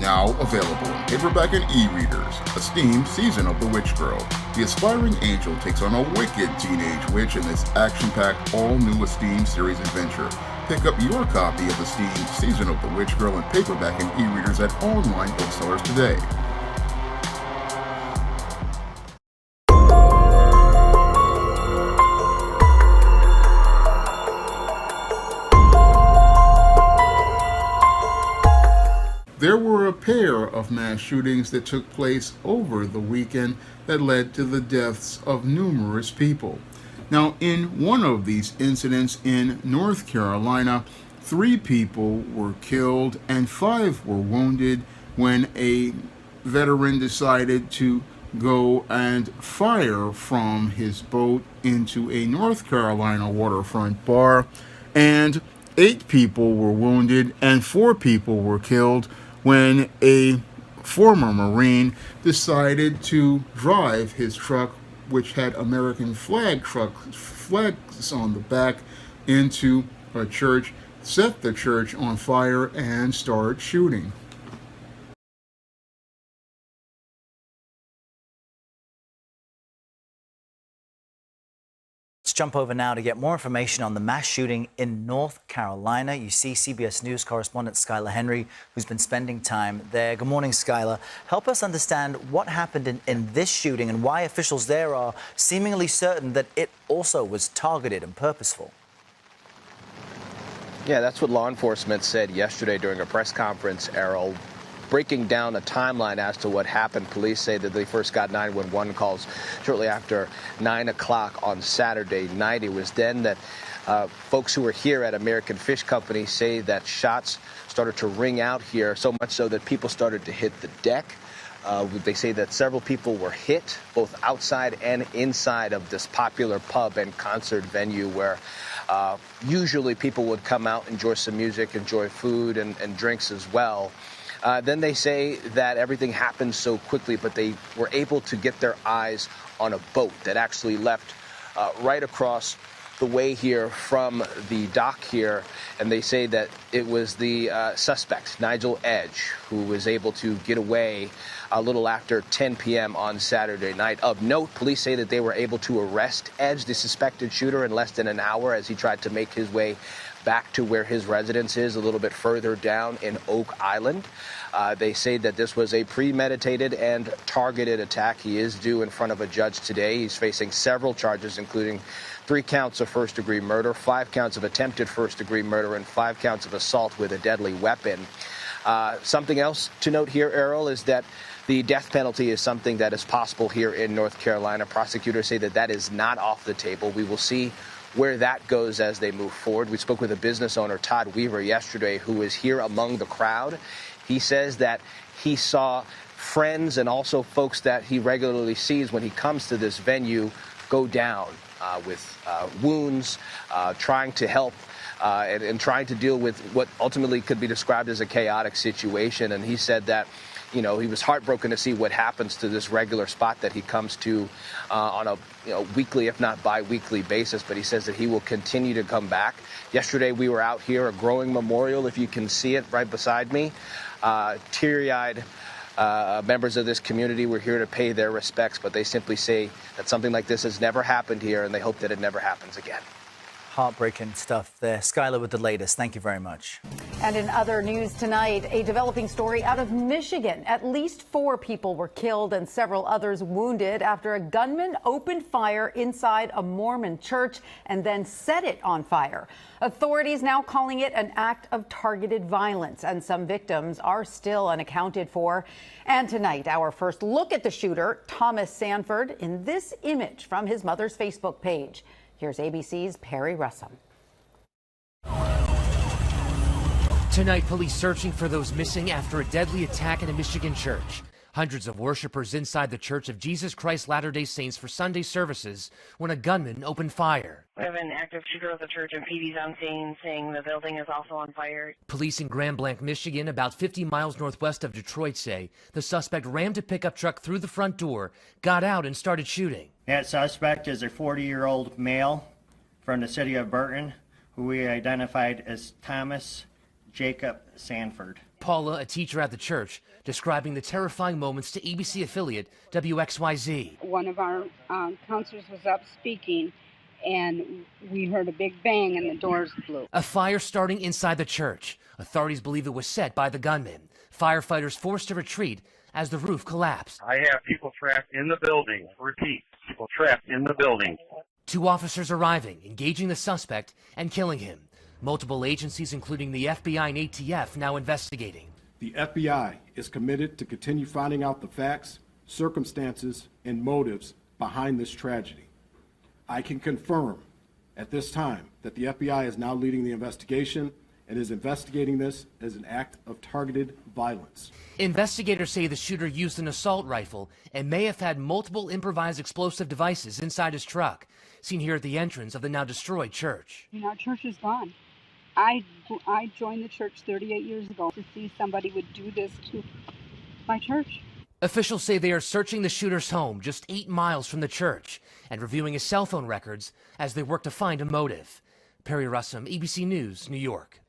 Now available in paperback and e-readers, Esteemed Season of the Witch Girl. The aspiring angel takes on a wicked teenage witch in this action-packed, all-new Esteemed series adventure. Pick up your copy of Esteemed Season of the Witch Girl in paperback and e-readers at online booksellers today. There were a pair of mass shootings that took place over the weekend that led to the deaths of numerous people. Now, in one of these incidents in North Carolina, 3 people were killed and 5 were wounded when a veteran decided to go and fire from his boat into a North Carolina waterfront bar, and 8 people were wounded and 4 people were killed when a former Marine decided to drive his truck, which had American flags on the back, into a church, set the church on fire, and start shooting. Let's jump over now to get more information on the mass shooting in North Carolina. You see CBS News correspondent Skylar Henry, who's been spending time there. Good morning, Skylar. Help us understand what happened in this shooting and why officials there are seemingly certain that it also was targeted and purposeful. Yeah, that's what law enforcement said yesterday during a press conference, Errol. Breaking down a timeline as to what happened, police say that they first got 911 calls shortly after 9 o'clock on Saturday night. It was then that folks who were here at American Fish Company say that shots started to ring out here, so much so that people started to hit the deck. They say that several people were hit, both outside and inside of this popular pub and concert venue where usually people would come out, enjoy some music, enjoy food and drinks as well. Then they say that everything happened so quickly, but they were able to get their eyes on a boat that actually left right across the way here from the dock here. And they say that it was the suspect, Nigel Edge, who was able to get away a little after 10 p.m. on Saturday night. Of note, police say that they were able to arrest Edge, the suspected shooter, in less than an hour as he tried to make his way back to where his residence is, a little bit further down in Oak Island. They say that this was a premeditated and targeted attack. He is due in front of a judge today. He's facing several charges, including 3 counts of first-degree murder, 5 counts of attempted first-degree murder, and 5 counts of assault with a deadly weapon. Something else to note here, Errol, is that the death penalty is something that is possible here in North Carolina. Prosecutors say that that is not off the table. We will see where that goes as they move forward. We spoke with a business owner, Todd Weaver, yesterday, who was here among the crowd. He says that he saw friends and also folks that he regularly sees when he comes to this venue go down with wounds, trying to help and trying to deal with what ultimately could be described as a chaotic situation. And he said that, you know, he was heartbroken to see what happens to this regular spot that he comes to on a weekly, if not bi-weekly basis. But he says that he will continue to come back. Yesterday, we were out here, a growing memorial, if you can see it right beside me. Teary-eyed members of this community were here to pay their respects, but they simply say that something like this has never happened here, and they hope that it never happens again. Heartbreaking stuff there. Skylar with the latest. Thank you very much. And in other news tonight, a developing story out of Michigan. At least 4 people were killed and several others wounded after a gunman opened fire inside a Mormon church and then set it on fire. Authorities now calling it an act of targeted violence, and some victims are still unaccounted for. And tonight, our first look at the shooter, Thomas Sanford, in this image from his mother's Facebook page. Here's ABC's Perry Russum. Tonight, police searching for those missing after a deadly attack in a Michigan church. Hundreds of worshipers inside the Church of Jesus Christ Latter-day Saints for Sunday services when a gunman opened fire. We have an active shooter at the church, and PD's on scene saying the building is also on fire. Police in Grand Blanc, Michigan, about 50 miles northwest of Detroit, say the suspect rammed a pickup truck through the front door, got out, and started shooting. That suspect is a 40-year-old male from the city of Burton, who we identified as Thomas Jacob Sanford. Paula, a teacher at the church, describing the terrifying moments to ABC affiliate WXYZ. One of our counselors was up speaking, and we heard a big bang and the doors blew. A fire starting inside the church. Authorities believe it was set by the gunman. Firefighters forced to retreat as the roof collapsed. I have people trapped in the building. Repeat, people trapped in the building. 2 officers arriving, engaging the suspect, and killing him. Multiple agencies, including the FBI and ATF, now investigating. The FBI is committed to continue finding out the facts, circumstances, and motives behind this tragedy. I can confirm at this time that the FBI is now leading the investigation and is investigating this as an act of targeted violence. Investigators say the shooter used an assault rifle and may have had multiple improvised explosive devices inside his truck, seen here at the entrance of the now destroyed church. Our church is gone. I joined the church 38 years ago. To see somebody would do this to my church. Officials say they are searching the shooter's home just 8 miles from the church and reviewing his cell phone records as they work to find a motive. Perry Russum, ABC News, New York.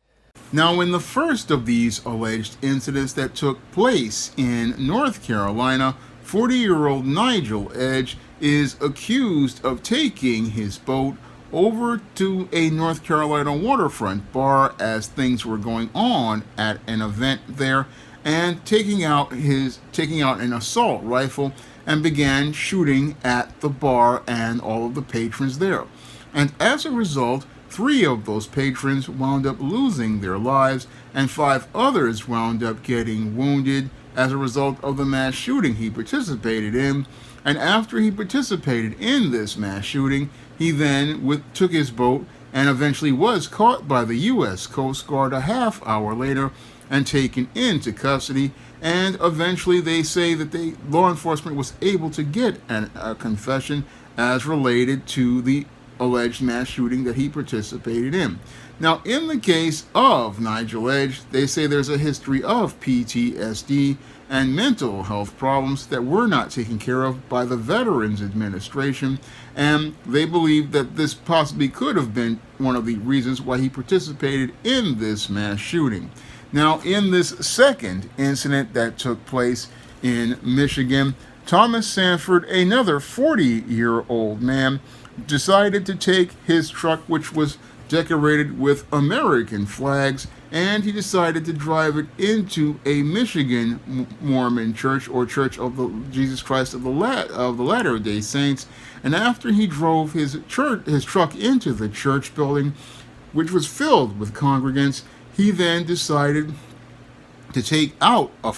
Now, in the first of these alleged incidents that took place in North Carolina, 40-year-old Nigel Edge is accused of taking his boat over to a North Carolina waterfront bar as things were going on at an event there, and taking out an assault rifle and began shooting at the bar and all of the patrons there. And as a result, 3 of those patrons wound up losing their lives, and 5 others wound up getting wounded as a result of the mass shooting he participated in. And after he participated in this mass shooting, he then took his boat and eventually was caught by the U.S. Coast Guard a half hour later and taken into custody. And eventually they say that law enforcement was able to get a confession as related to the alleged mass shooting that he participated in. Now, in the case of Nigel Edge, they say there's a history of PTSD and mental health problems that were not taken care of by the Veterans Administration, and they believe that this possibly could have been one of the reasons why he participated in this mass shooting. Now, in this second incident that took place in Michigan, Thomas Sanford, another 40-year-old man, decided to take his truck, which was decorated with American flags, and he decided to drive it into a Michigan Mormon church, or Church of the Jesus Christ of the Latter-day Saints. And after he drove his truck into the church building, which was filled with congregants, he then decided to take out a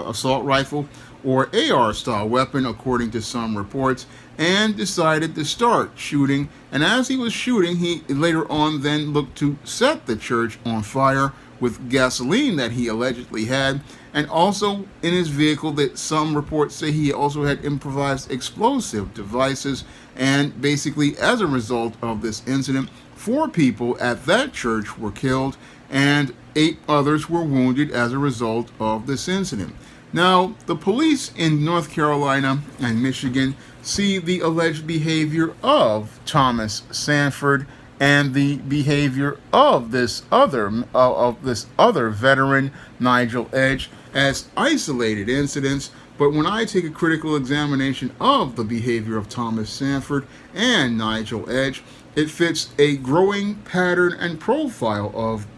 assault rifle or AR-style weapon, according to some reports, and decided to start shooting. And as he was shooting, he later on then looked to set the church on fire with gasoline that he allegedly had, and also in his vehicle that some reports say he also had improvised explosive devices. And basically, as a result of this incident, 4 people at that church were killed and 8 others were wounded as a result of this incident. Now, the police in North Carolina and Michigan see the alleged behavior of Thomas Sanford and the behavior of this other veteran, Nigel Edge, as isolated incidents. But when I take a critical examination of the behavior of Thomas Sanford and Nigel Edge, it fits a growing pattern and profile of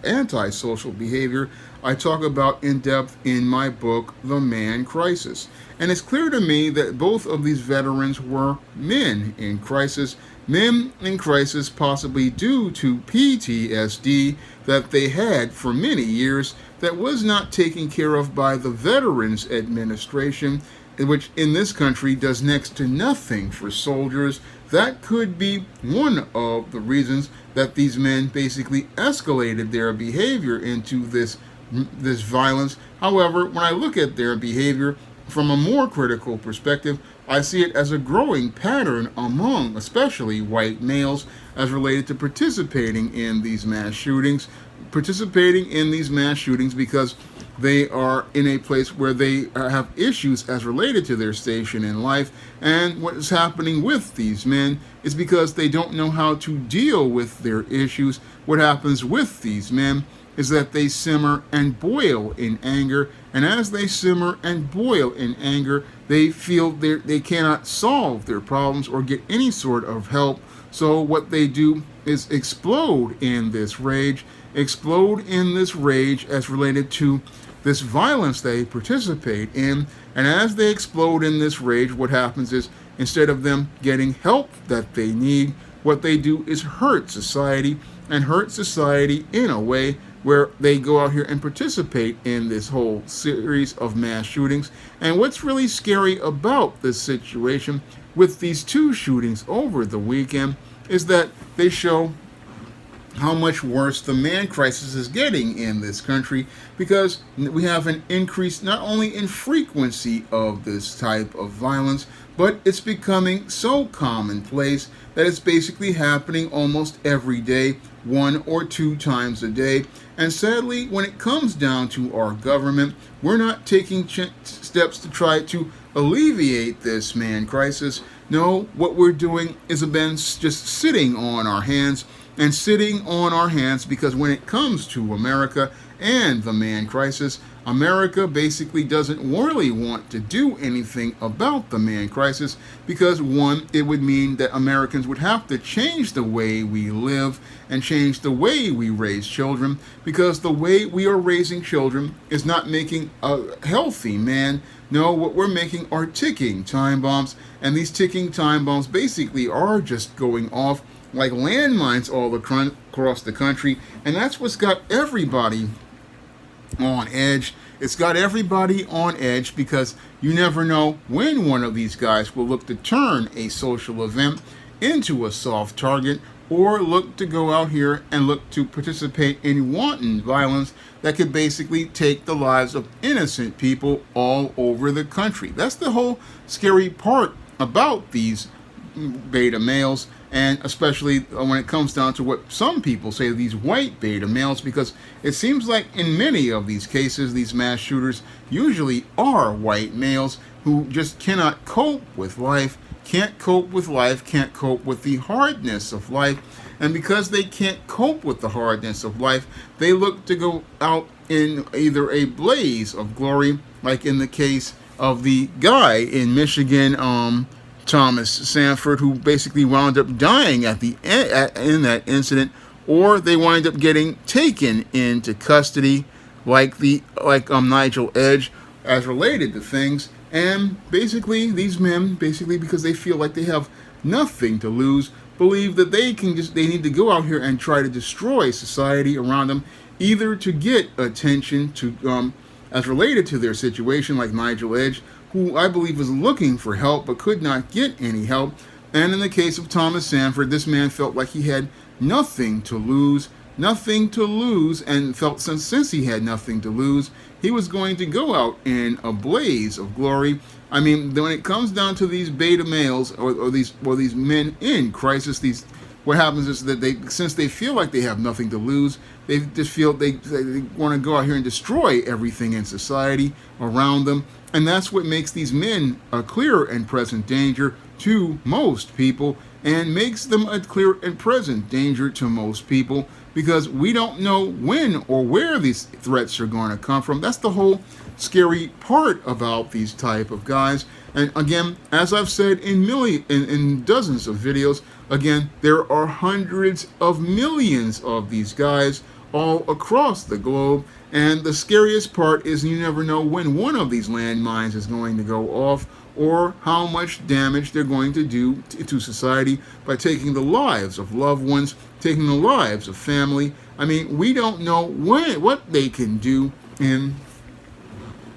antisocial behavior I talk about in depth in my book, The Man Crisis. And it's clear to me that both of these veterans were men in crisis possibly due to PTSD that they had for many years that was not taken care of by the Veterans Administration, which in this country does next to nothing for soldiers. That could be one of the reasons that these men basically escalated their behavior into this violence. However, when I look at their behavior from a more critical perspective, I see it as a growing pattern among especially white males as related to participating in these mass shootings because they are in a place where they have issues as related to their station in life. And what is happening with these men is because they don't know how to deal with their issues. What happens with these men is that they simmer and boil in anger. And as they simmer and boil in anger, they feel they cannot solve their problems or get any sort of help. So what they do is explode in this rage as related to this violence they participate in. And as they explode in this rage, what happens is, instead of them getting help that they need, what they do is hurt society, and hurt society in a way where they go out here and participate in this whole series of mass shootings. And what's really scary about this situation with these two shootings over the weekend is that they show how much worse the man crisis is getting in this country, because we have an increase not only in frequency of this type of violence, but it's becoming so commonplace that it's basically happening almost every day, 1 or 2 times a day. And sadly, when it comes down to our government, we're not taking steps to try to alleviate this man crisis. No, what we're doing is just sitting on our hands, and sitting on our hands because when it comes to America and the man crisis, America basically doesn't really want to do anything about the man crisis because, one, it would mean that Americans would have to change the way we live and change the way we raise children, because the way we are raising children is not making a healthy man. No, what we're making are ticking time bombs, and these ticking time bombs basically are just going off like landmines all across the country, and that's what's got everybody on edge. It's got everybody on edge because you never know when one of these guys will look to turn a social event into a soft target, or look to go out here and look to participate in wanton violence that could basically take the lives of innocent people all over the country. That's the whole scary part about these beta males, and especially when it comes down to what some people say, these white beta males, because it seems like in many of these cases, these mass shooters usually are white males who just cannot cope with life, can't cope with the hardness of life. And because they can't cope with the hardness of life, they look to go out in either a blaze of glory, like in the case of the guy in Michigan, Thomas Sanford, who basically wound up dying in that incident, or they wind up getting taken into custody, like Nigel Edge, as related to things. And basically, these men, because they feel like they have nothing to lose, believe that they need to go out here and try to destroy society around them, either to get attention to as related to their situation, like Nigel Edge, who I believe was looking for help but could not get any help. And in the case of Thomas Sanford, this man felt like he had nothing to lose, and felt since he had nothing to lose, he was going to go out in a blaze of glory. I mean, when it comes down to these beta males or these men in crisis, what happens is that since they feel like they have nothing to lose, they just feel they want to go out here and destroy everything in society around them. And that's what makes these men a clear and present danger to most people, and makes them a clear and present danger to most people, because we don't know when or where these threats are going to come from. That's the whole scary part about these type of guys. And again, as I've said in dozens of videos, again, there are hundreds of millions of these guys all across the globe. And the scariest part is you never know when one of these landmines is going to go off, or how much damage they're going to do to society by taking the lives of loved ones, taking the lives of family. I mean, we don't know what they can do in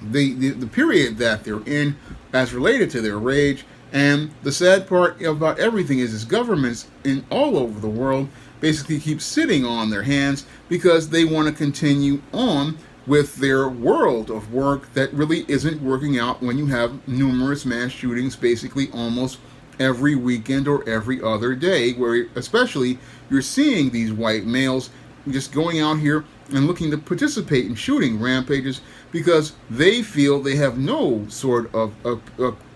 the period that they're in as related to their rage. And the sad part about everything is governments all over the world basically keep sitting on their hands because they want to continue on with their world of work that really isn't working out when you have numerous mass shootings basically almost every weekend or every other day, where especially you're seeing these white males just going out here and looking to participate in shooting rampages because they feel they have no sort of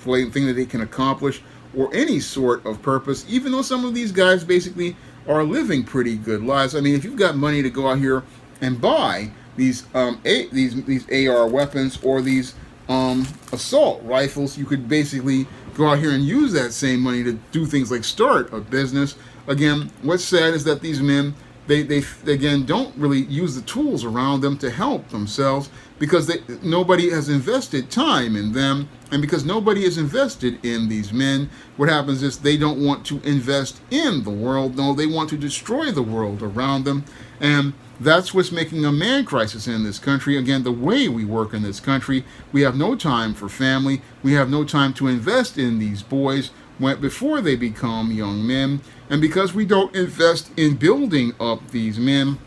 thing that they can accomplish or any sort of purpose, even though some of these guys basically are living pretty good lives. I mean, if you've got money to go out here and buy these these AR weapons or these assault rifles. You could basically go out here and use that same money to do things like start a business. Again, what's sad is that these men, they again don't really use the tools around them to help themselves, because nobody has invested time in them, and because nobody is invested in these men, what happens is they don't want to invest in the world. No, they want to destroy the world around them, and that's what's making a man crisis in this country. Again, the way we work in this country, we have no time for family. We have no time to invest in these boys before they become young men. And because we don't invest in building up these men,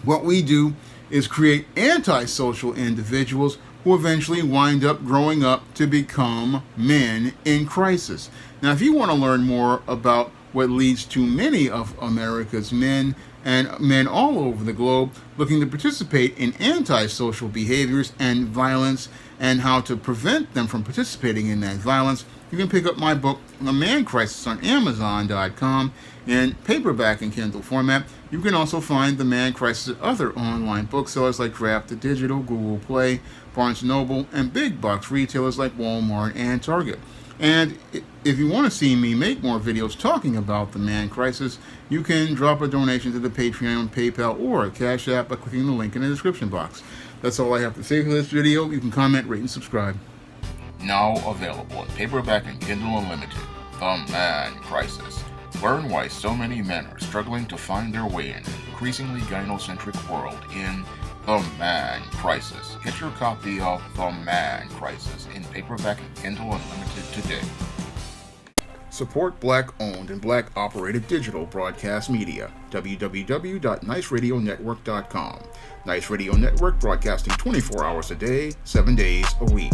what we do is create antisocial individuals who eventually wind up growing up to become men in crisis. Now, if you want to learn more about what leads to many of America's men and men all over the globe looking to participate in antisocial behaviors and violence, and how to prevent them from participating in that violence, you can pick up my book, The Man Crisis, on Amazon.com in paperback and Kindle format. You can also find The Man Crisis at other online booksellers like Draft Digital, Google Play, Barnes & Noble, and big box retailers like Walmart and Target. And if you want to see me make more videos talking about the man crisis, you can drop a donation to the Patreon, PayPal, or Cash App by clicking the link in the description box. That's all I have to say for this video. You can comment, rate, and subscribe. Now available in paperback and Kindle Unlimited, The Man Crisis. Learn why so many men are struggling to find their way in an increasingly gynocentric world in The Man Crisis. Get your copy of The Man Crisis in paperback and Kindle Unlimited today. Support Black-owned and Black-operated digital broadcast media. www.niceradionetwork.com. Nice Radio Network, broadcasting 24 hours a day, 7 days a week.